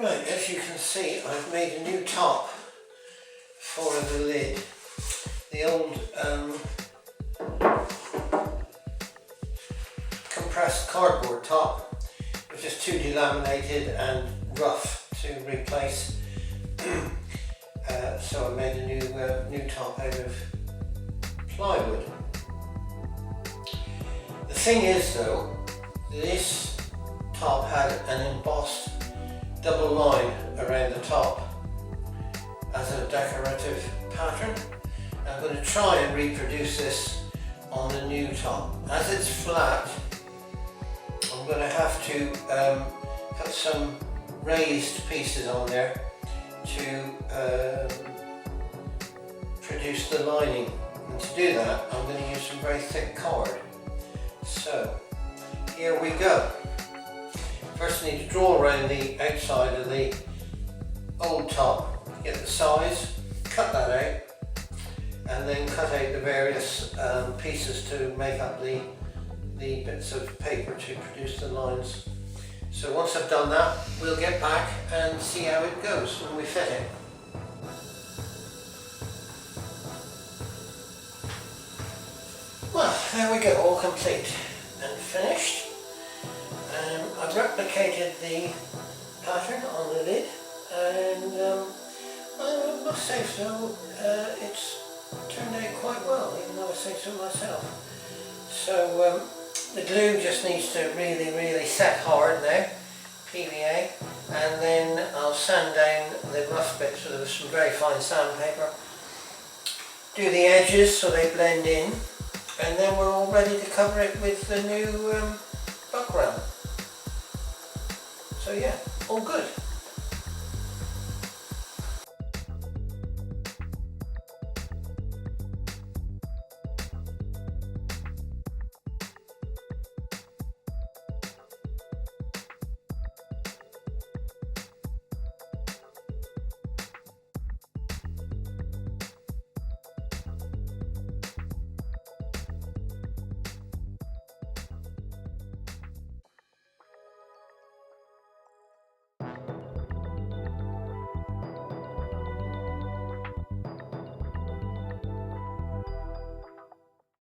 Right, as you can see, I've made a new top for the lid. The old compressed cardboard top was just too delaminated and rough to replace. So I made a new top out of plywood. The thing is though, this top had an embossed double line around the top as a decorative pattern. I'm going to try and reproduce this on the new top. As it's flat, I'm going to have to put some raised pieces on there to produce the lining. And to do that, I'm going to use some very thick cord. So here we go. First I need to draw around the outside of the old top, get the size, cut that out, and then cut out the various pieces to make up the bits of paper to produce the lines. So once I've done that, we'll get back and see how it goes when we fit it. Well, there we go, all complete and finished. I've replicated the pattern on the lid, and I must say so, it's turned out quite well, even though I say so myself. So the glue just needs to really set hard now, PVA, and then I'll sand down the rough bits with some very fine sandpaper, do the edges so they blend in, and then we're all ready to cover it with the new background. So yeah, all good.